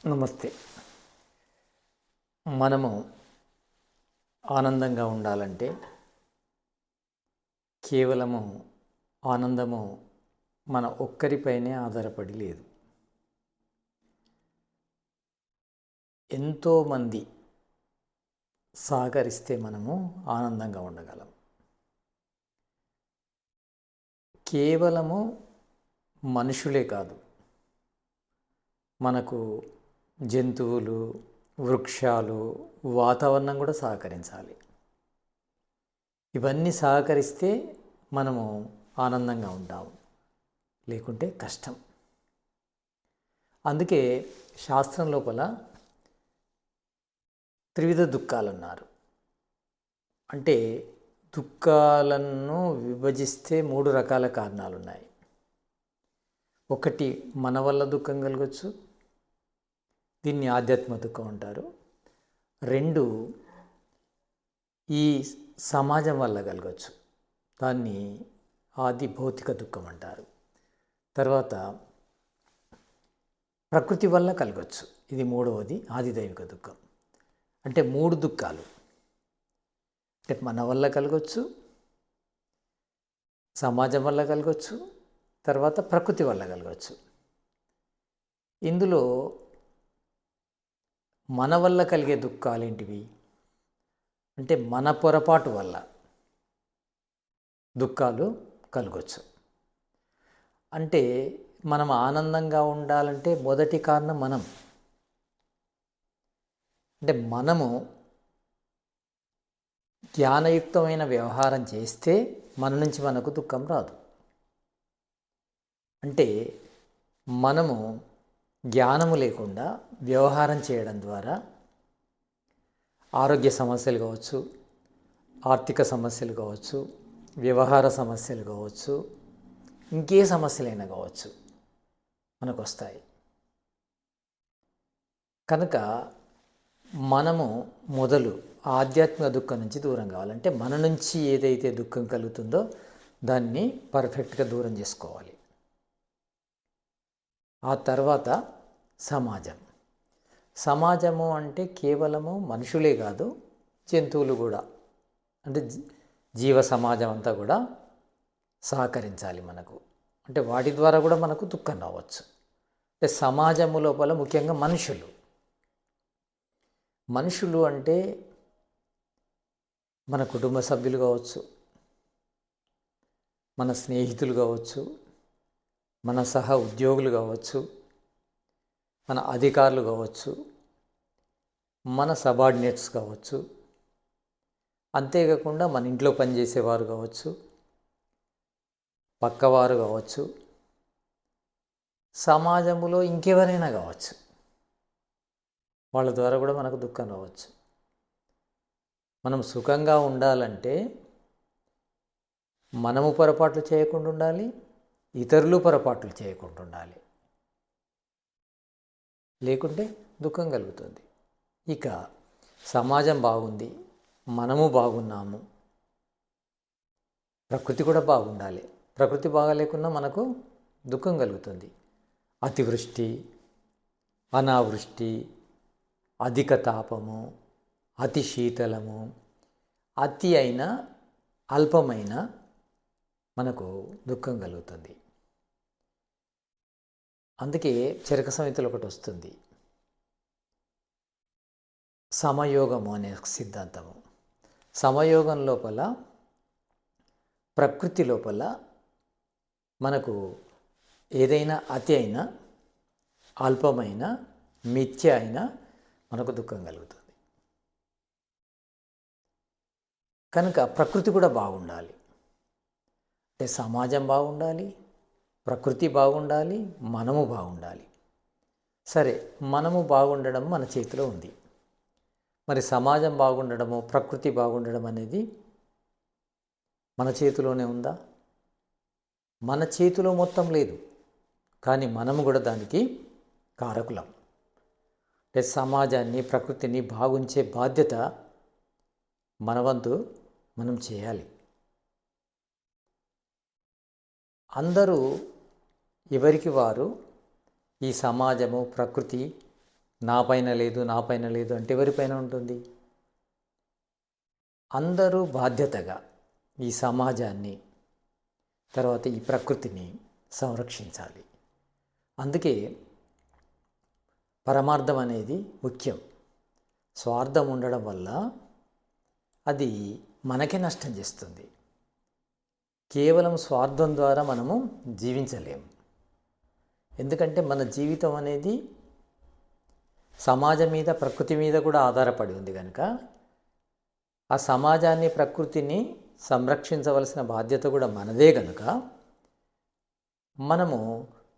నమస్తే. మనము ఆనందంగా ఉండాలంటే కేవలము ఆనందము మన ఒక్కరిపైనే ఆధారపడి లేదు. ఎంతోమంది సహకరిస్తే మనము ఆనందంగా ఉండగలం. కేవలము మనుషులే కాదు, మనకు జంతువులు, వృక్షాలు, వాతావరణం కూడా సహకరించాలి. ఇవన్నీ సహకరిస్తే మనము ఆనందంగా ఉంటాము, లేకుంటే కష్టం. అందుకే శాస్త్రం లోపల త్రివిధ దుఃఖాలు అన్నారు. అంటే దుఃఖాలను విభజిస్తే 3 రకాల కారణాలు ఉన్నాయి. ఒకటి మన వల్ల దుఃఖం కలగచ్చు, దీన్ని ఆధ్యాత్మ దుఃఖం అంటారు. 2 ఈ సమాజం వల్ల కలగచ్చు, దాన్ని ఆది భౌతిక దుఃఖం అంటారు. తర్వాత ప్రకృతి వల్ల కలగచ్చు, ఇది 3వది ఆది దైవిక దుఃఖం. అంటే 3 దుఃఖాలు. అంటే మన వల్ల కలగచ్చు, సమాజం వల్ల కలగచ్చు, తర్వాత ప్రకృతి వల్ల కలగచ్చు. ఇందులో మన వల్ల కలిగే దుఃఖాలు ఏంటివి అంటే మన పొరపాటు వల్ల దుఃఖాలు కలగచ్చు. అంటే మనం ఆనందంగా ఉండాలంటే మొదటి కారణం మనం. అంటే మనము జ్ఞానయుక్తమైన వ్యవహారం చేస్తే మన నుంచి మనకు దుఃఖం రాదు. అంటే మనము జ్ఞానము లేకుండా వ్యవహారం చేయడం ద్వారా ఆరోగ్య సమస్యలు కావచ్చు, ఆర్థిక సమస్యలు కావచ్చు, వ్యవహార సమస్యలు కావచ్చు, ఇంకే సమస్యలైనా కావచ్చు మనకు వస్తాయి. కనుక మనము మొదలు ఆధ్యాత్మిక దుఃఖం నుంచి దూరం కావాలంటే మన నుంచి ఏదైతే దుఃఖం కలుగుతుందో దాన్ని పర్ఫెక్ట్గా దూరం చేసుకోవాలి. ఆ తర్వాత సమాజము అంటే కేవలము మనుషులే కాదు, జంతువులు కూడా, అంటే జీవ సమాజం అంతా కూడా సహకరించాలి మనకు. అంటే వాటి ద్వారా కూడా మనకు దుఃఖం రావచ్చు. అంటే సమాజము లోపల ముఖ్యంగా మనుషులు అంటే మన కుటుంబ సభ్యులు కావచ్చు, మన స్నేహితులు కావచ్చు, మన సహ ఉద్యోగులు కావచ్చు, మన అధికారులు కావచ్చు, మన సబార్డినేట్స్ కావచ్చు, అంతేకాకుండా మన ఇంట్లో పనిచేసేవారు కావచ్చు, పక్కవారు కావచ్చు, సమాజంలో ఇంకెవరైనా కావచ్చు, వాళ్ళ ద్వారా కూడా మనకు దుఃఖం రావచ్చు. మనం సుఖంగా ఉండాలంటే మనము పొరపాట్లు చేయకుండా ఉండాలి, ఇతరులు పొరపాట్లు చేయకుండా ఉండాలి, లేకుంటే దుఃఖం కలుగుతుంది. ఇక సమాజం బాగుంది, మనము బాగున్నాము, ప్రకృతి కూడా బాగుండాలి. ప్రకృతి బాగాలేకున్నా మనకు దుఃఖం కలుగుతుంది. అతివృష్టి, అనావృష్టి, అధిక తాపము, అతి శీతలము, అతి అయిన అల్పమైన మనకు దుఃఖం కలుగుతుంది. అందుకే చరక సంహితలో ఒకటి వస్తుంది, సమయోగము అనే సిద్ధాంతము. సమయోగం లోపల ప్రకృతి లోపల మనకు ఏదైనా అతి అయినా, అల్పమైన, మిథ్య అయినా మనకు దుఃఖం కలుగుతుంది. కనుక ప్రకృతి కూడా బాగుండాలి. అంటే సమాజం బాగుండాలి, ప్రకృతి బాగుండాలి, మనము బాగుండాలి. సరే, మనము బాగుండడం మన చేతిలో ఉంది. మరి సమాజం బాగుండడము, ప్రకృతి బాగుండడం అనేది మన చేతిలోనే ఉందా? మన చేతిలో మొత్తం లేదు, కానీ మనము కూడా దానికి కారకులం. అంటే సమాజాన్ని, ప్రకృతిని బాగుంచే బాధ్యత మన వంతు మనం చేయాలి. అందరూ ఎవరికి వారు ఈ సమాజము, ప్రకృతి నా పైన లేదు, నా పైన లేదు అంటే ఎవరిపైన ఉంటుంది? అందరూ బాధ్యతగా ఈ సమాజాన్ని, తర్వాత ఈ ప్రకృతిని సంరక్షించాలి. అందుకే పరమార్థం అనేది ముఖ్యం. స్వార్థం ఉండడం వల్ల అది మనకే నష్టం చేస్తుంది. కేవలం స్వార్థం ద్వారా మనము జీవించలేము. ఎందుకంటే మన జీవితం అనేది సమాజం మీద, ప్రకృతి మీద కూడా ఆధారపడి ఉంది కనుక ఆ సమాజాన్ని, ప్రకృతిని సంరక్షించవలసిన బాధ్యత కూడా మనదే కనుక మనము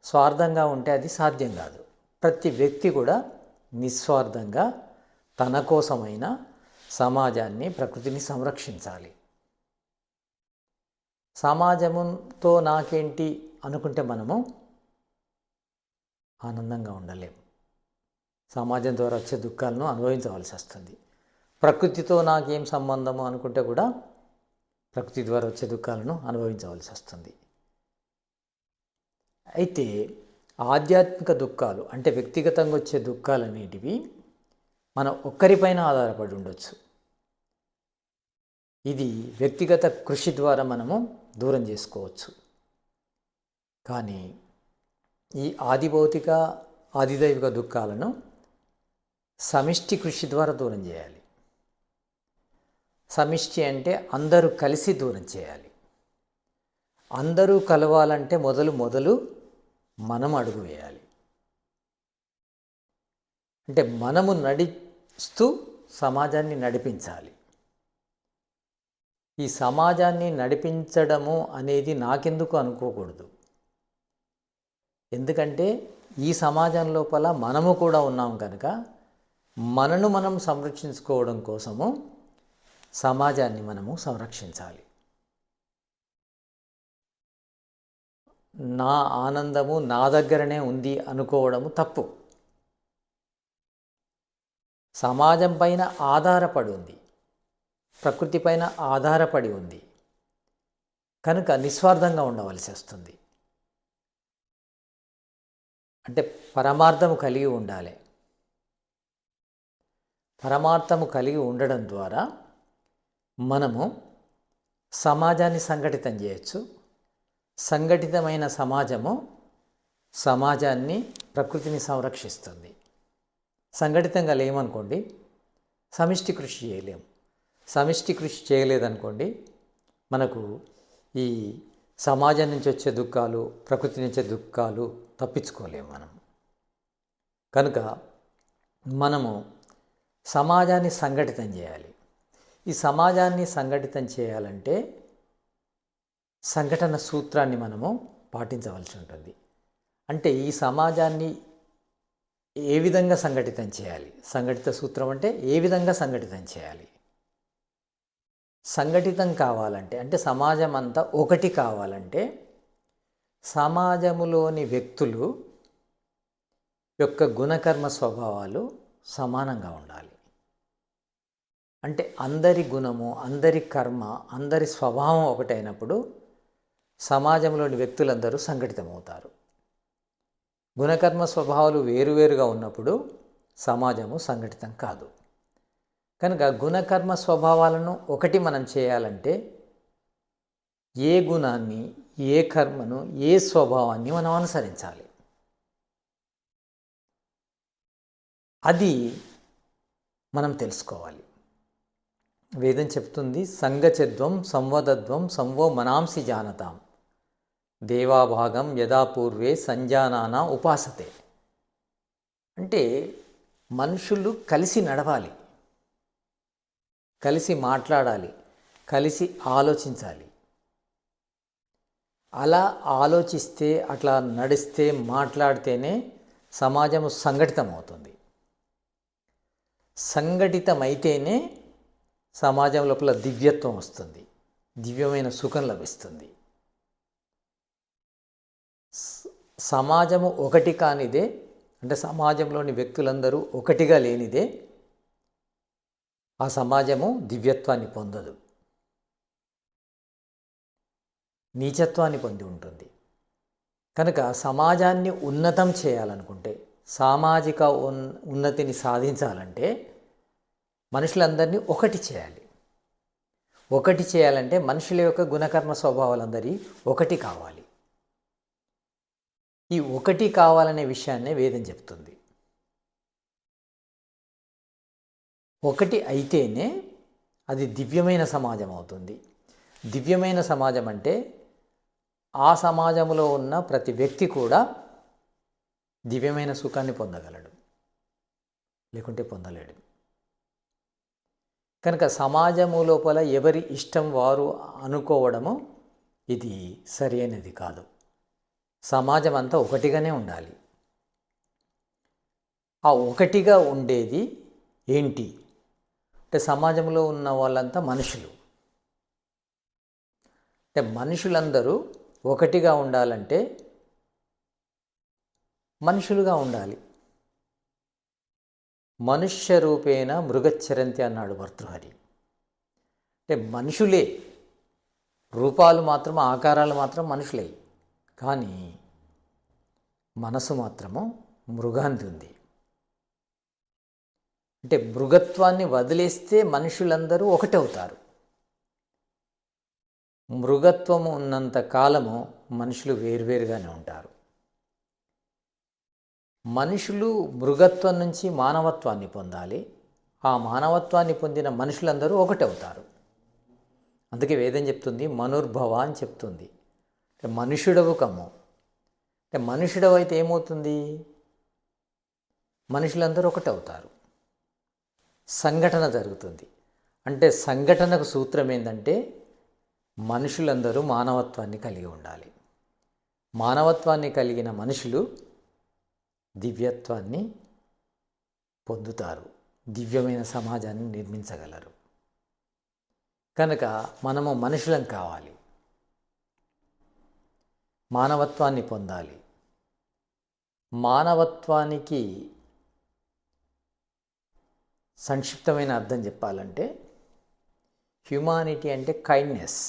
స్వార్థంగా ఉంటే అది సాధ్యం కాదు. ప్రతి వ్యక్తి కూడా నిస్వార్థంగా తన కోసమైన సమాజాన్ని, ప్రకృతిని సంరక్షించాలి. సమాజంతో నాకేంటి అనుకుంటే మనము ఆనందంగా ఉండలేము. సమాజం ద్వారా వచ్చే దుఃఖాలను అనుభవించవలసి వస్తుంది. ప్రకృతితో నాకేం సంబంధము అనుకుంటే కూడా ప్రకృతి ద్వారా వచ్చే దుఃఖాలను అనుభవించవలసి వస్తుంది. అయితే ఆధ్యాత్మిక దుఃఖాలు అంటే వ్యక్తిగతంగా వచ్చే దుఃఖాలు అనేటివి మన ఒక్కరిపైన ఆధారపడి ఉండొచ్చు. ఇది వ్యక్తిగత కృషి ద్వారా మనము దూరం చేసుకోవచ్చు. కానీ ఈ ఆదిభౌతిక, ఆదిదైవిక దుఃఖాలను సమిష్టి కృషి ద్వారా దూరం చేయాలి. సమిష్టి అంటే అందరూ కలిసి దూరం చేయాలి. అందరూ కలవాలంటే మొదలు మనం అడుగు వేయాలి. అంటే మనము నడుస్తూ సమాజాన్ని నడిపించాలి. ఈ సమాజాన్ని నడిపించడము అనేది నాకెందుకు అనుకోకూడదు. ఎందుకంటే ఈ సమాజం లోపల మనము కూడా ఉన్నాం కనుక మనను మనం సంరక్షించుకోవడం కోసము సమాజాన్ని మనము సంరక్షించాలి. నా ఆనందము నా దగ్గరనే ఉంది అనుకోవడము తప్పు. సమాజం పైన ఆధారపడి ఉంది, ప్రకృతి పైన ఆధారపడి ఉంది కనుక నిస్వార్థంగా ఉండవలసి వస్తుంది. అంటే పరమార్థము కలిగి ఉండాలి. పరమార్థము కలిగి ఉండడం ద్వారా మనము సమాజాన్ని సంఘటితం చేయొచ్చు. సంఘటితమైన సమాజాన్ని, ప్రకృతిని సంరక్షిస్తుంది. సంఘటితంగా లేమనుకోండి, సమిష్టి కృషి చేయలేము. సమిష్టి కృషి చేయలేదనుకోండి, మనకు ఈ సమాజం నుంచి వచ్చే దుఃఖాలు, ప్రకృతి నుంచి దుఃఖాలు తప్పించుకోలేము మనం. కనుక మనము సమాజాన్ని సంఘటితం చేయాలి. ఈ సమాజాన్ని సంఘటితం చేయాలంటే సంఘటన సూత్రాన్ని మనము పాటించవలసి ఉంటుంది. అంటే ఈ సమాజాన్ని ఏ విధంగా సంఘటితం చేయాలి? సంఘటిత సూత్రం అంటే ఏ విధంగా సంఘటితం చేయాలి? సంఘటితం కావాలంటే అంటే సమాజం అంతా ఒకటి కావాలంటే సమాజములోని వ్యక్తులు యొక్క గుణకర్మ స్వభావాలు సమానంగా ఉండాలి. అంటే అందరి గుణము, అందరి కర్మ, అందరి స్వభావం ఒకటైనప్పుడు సమాజంలోని వ్యక్తులందరూ సంఘటితమవుతారు. గుణకర్మ స్వభావాలు వేరువేరుగా ఉన్నప్పుడు సమాజము సంఘటితం కాదు. కనుక గుణకర్మ స్వభావాలను ఒకటి మనం చేయాలంటే ఏ గుణాన్ని, ఏ కర్మను, ఏ స్వభావాన్ని మనం అనుసరించాలి. అది మనం తెలుసుకోవాలి. వేదం చెప్తుంది, సంగచద్వం సంవదద్వం సంవో మనాంసి జానతాం దేవాభాగం యదా పూర్వే సంజానాన ఉపాసతే. అంటే మనుషులు కలిసి నడవాలి, కలిసి మాట్లాడాలి, కలిసి ఆలోచించాలి. అలా ఆలోచిస్తే, అట్లా నడిస్తే, మాట్లాడితేనే సమాజము సంఘటితమవుతుంది. సంఘటితమైతేనే సమాజం లోపల దివ్యత్వం వస్తుంది, దివ్యమైన సుఖం లభిస్తుంది. సమాజము ఒకటి కానిదే, అంటే సమాజంలోని వ్యక్తులందరూ ఒకటిగా లేనిదే ఆ సమాజము దివ్యత్వాన్ని పొందదు, నీచత్వాన్ని పొంది ఉంటుంది. కనుక సమాజాన్ని ఉన్నతం చేయాలనుకుంటే, సామాజిక ఉన్నతిని సాధించాలంటే మనుషులందరినీ ఒకటి చేయాలి. ఒకటి చేయాలంటే మనుషుల యొక్క గుణకర్మ స్వభావాలందరి ఒకటి కావాలి. ఈ ఒకటి కావాలనే విషయాన్నే వేదం చెప్తుంది. ఒకటి అయితేనే అది దివ్యమైన సమాజం అవుతుంది. దివ్యమైన సమాజం అంటే ఆ సమాజంలో ఉన్న ప్రతి వ్యక్తి కూడా దివ్యమైన సుఖాన్ని పొందగలడు, లేకుంటే పొందలేడు. కనుక సమాజము లోపల ఎవరి ఇష్టం వారు అనుకోవడము ఇది సరి అయినది కాదు. సమాజం అంతా ఒకటిగానే ఉండాలి. ఆ ఒకటిగా ఉండేది ఏంటి అంటే సమాజంలో ఉన్న వాళ్ళంతా మనుషులు. అంటే మనుషులందరూ ఒకటిగా ఉండాలంటే మనుషులుగా ఉండాలి. మనుష్య రూపేణ మృగచ్చరంతి అన్నాడు భర్తృహరి. అంటే మనుషులే, రూపాలు మాత్రం ఆకారాలు మాత్రం మనుషులే, కానీ మనసు మాత్రము మృగాంది ఉంది. అంటే మృగత్వాన్ని వదిలేస్తే మనుషులందరూ ఒకటవుతారు. మృగత్వము ఉన్నంత కాలము మనుషులు వేరువేరుగానే ఉంటారు. మనుషులు మృగత్వం నుంచి మానవత్వాన్ని పొందాలి. ఆ మానవత్వాన్ని పొందిన మనుషులందరూ ఒకటవుతారు. అందుకే వేదం చెప్తుంది మనుర్భవ అని చెప్తుంది. అంటే మనుషుడవు కమ్ము. అంటే మనుషుడవు అయితే ఏమవుతుంది? మనుషులందరూ ఒకటవుతారు, సంఘటన జరుగుతుంది. అంటే సంఘటనకు సూత్రం ఏంటంటే మనుషులందరూ మానవత్వాన్ని కలిగి ఉండాలి. మానవత్వాన్ని కలిగిన మనుషులు దివ్యత్వాన్ని పొందుతారు, దివ్యమైన సమాజాన్ని నిర్మించగలరు. కనుక మనము మనుషులం కావాలి, మానవత్వాన్ని పొందాలి. మానవత్వానికి సంక్షిప్తమైన అర్థం చెప్పాలంటే హ్యుమానిటీ అంటే కైండ్నెస్.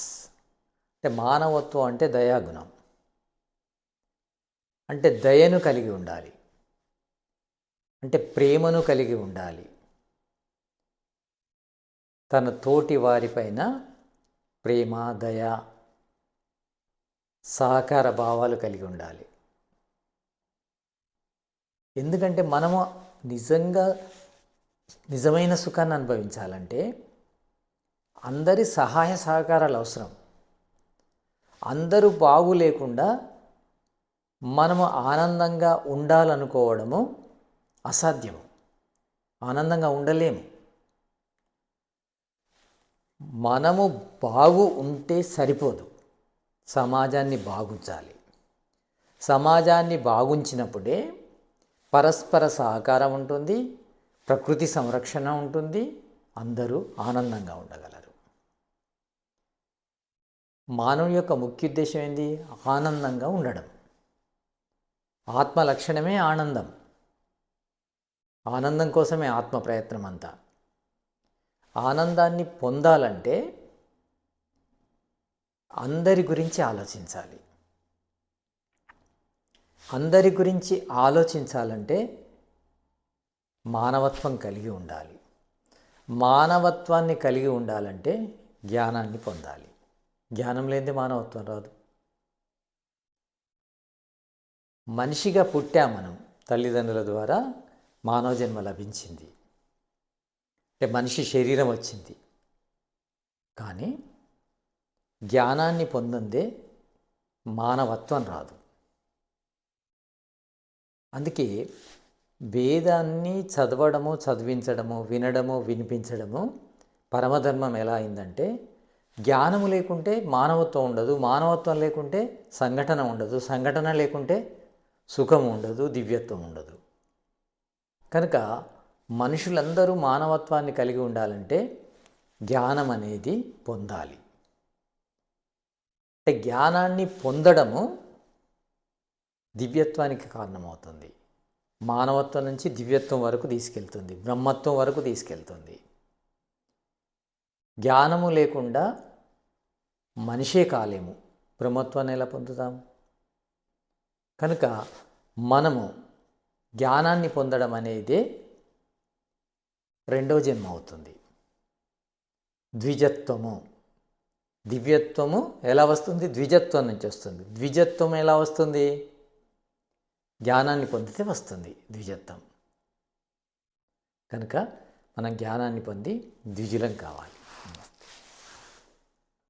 అంటే మానవత్వం అంటే దయాగుణం. అంటే దయను కలిగి ఉండాలి, అంటే ప్రేమను కలిగి ఉండాలి. తన తోటి వారిపైన ప్రేమ, దయ, సహకార భావాలు కలిగి ఉండాలి. ఎందుకంటే మనము నిజమైన సుఖాన్ని అనుభవించాలంటే అందరి సహాయ సహకారాలు అవసరం. అందరూ బాగు లేకుండా మనము ఆనందంగా ఉండాలనుకోవడము అసాధ్యము. ఆనందంగా ఉండలేము. మనము బాగు ఉంటే సరిపోదు, సమాజాన్ని బాగుంచాలి. సమాజాన్ని బాగుంచినప్పుడే పరస్పర సహకారం ఉంటుంది, ప్రకృతి సంరక్షణ ఉంటుంది, అందరూ ఆనందంగా ఉండగలరు. మానవుని యొక్క ముఖ్య ఉద్దేశం ఏంది? ఆనందంగా ఉండడం. ఆత్మ లక్షణమే ఆనందం. ఆనందం కోసమే ఆత్మ ప్రయత్నం అంతా. ఆనందాన్ని పొందాలంటే అందరి గురించి ఆలోచించాలి. అందరి గురించి ఆలోచించాలంటే మానవత్వం కలిగి ఉండాలి. మానవత్వాన్ని కలిగి ఉండాలంటే జ్ఞానాన్ని పొందాలి. జ్ఞానం లేనిదే మానవత్వం రాదు. మనిషిగా పుట్టా మనం, తల్లిదండ్రుల ద్వారా మానవ జన్మ లభించింది. అంటే మనిషి శరీరం వచ్చింది, కానీ జ్ఞానాన్ని పొందందే మానవత్వం రాదు. అందుకే వేదాన్ని చదవడము, చదివించడము, వినడము, వినిపించడము పరమధర్మం ఎలా అయిందంటే జ్ఞానము లేకుంటే మానవత్వం ఉండదు, మానవత్వం లేకుంటే సంఘటన ఉండదు, సంఘటన లేకుంటే సుఖం ఉండదు, దివ్యత్వం ఉండదు. కనుక మనుషులందరూ మానవత్వాన్ని కలిగి ఉండాలంటే జ్ఞానం అనేది పొందాలి. అంటే జ్ఞానాన్ని పొందడము దివ్యత్వానికి కారణమవుతుంది. మానవత్వం నుంచి దివ్యత్వం వరకు తీసుకెళ్తుంది, బ్రహ్మత్వం వరకు తీసుకెళ్తుంది. జ్ఞానము లేకుండా మనిషే కాలేము, బ్రహ్మత్వాన్ని ఎలా పొందుతాం? కనుక మనము జ్ఞానాన్ని పొందడం అనేది రెండో జన్మ అవుతుంది. ద్విజత్వము, దివ్యత్వము ఎలా వస్తుంది? ద్విజత్వం నుంచి వస్తుంది. ద్విజత్వం ఎలా వస్తుంది? జ్ఞానాన్ని పొందితే వస్తుంది ద్విజత్వం. కనుక మనం జ్ఞానాన్ని పొంది ద్విజులం కావాలి.